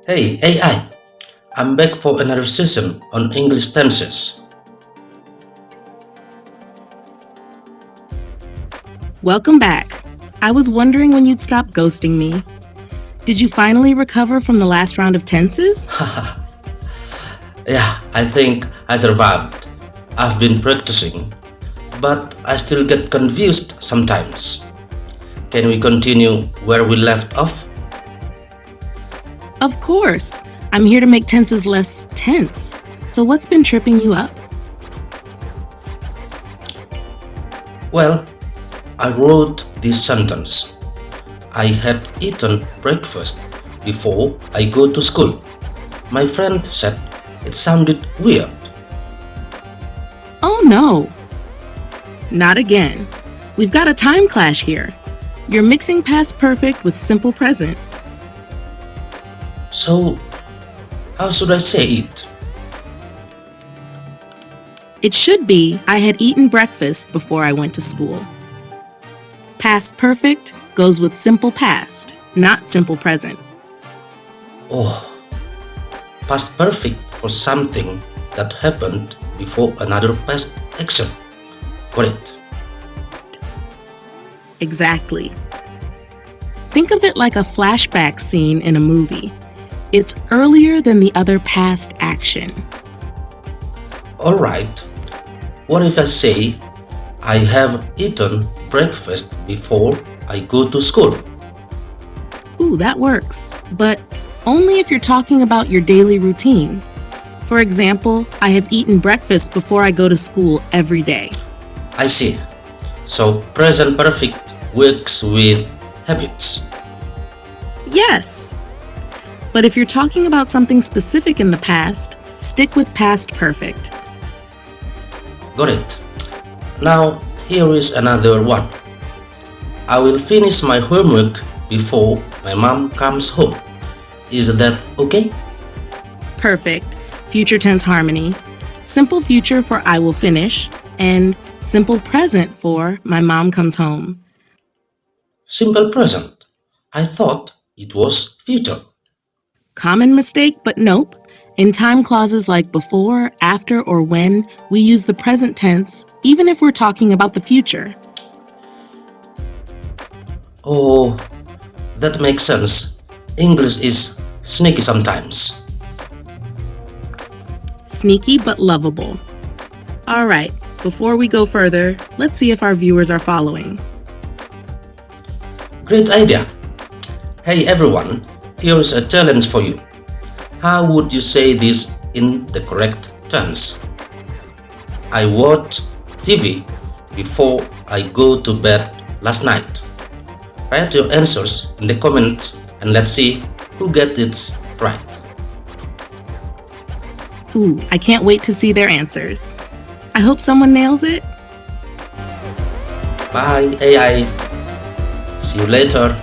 Hey AI, I'm back for another session on English tenses. Welcome back. I was wondering when you'd stop ghosting me. Did you finally recover from the last round of tenses? Yeah, I think I survived. I've been practicing, but I still get confused sometimes. Can we continue where we left off? Of course. I'm here to make tenses less tense. So what's been tripping you up? Well, I wrote this sentence. I had eaten breakfast before I go to school. My friend said it sounded weird. Oh no. Not again. We've got a time clash here. You're mixing past perfect with simple present. So, how should I say it? It should be, I had eaten breakfast before I went to school. Past perfect goes with simple past, not simple present. Oh, past perfect for something that happened before another past action. Got it. Exactly. Think of it like a flashback scene in a movie. It's earlier than the other past action. Alright, what if I say I have eaten breakfast before I go to school? Ooh, that works. But only if you're talking about your daily routine. For example, I have eaten breakfast before I go to school every day. I see. So present perfect works with habits. Yes. But if you're talking about something specific in the past, stick with past perfect. Got it. Now here is another one. I will finish my homework before my mom comes home. Is that okay? Perfect. Future tense harmony. Simple future for I will finish, and simple present for my mom comes home. Simple present. I thought it was future. Common mistake, but nope. In time clauses like before, after, or when, we use the present tense even if we're talking about the future. Oh, that makes sense. English is sneaky sometimes. Sneaky but lovable. All right, before we go further, let's see if our viewers are following. Great idea. Hey everyone, here is a challenge for you. How would you say this in the correct tense? I watched TV before I go to bed last night. Write your answers in the comments and let's see who gets it right. Ooh, I can't wait to see their answers. I hope someone nails it. Bye AI. See you later.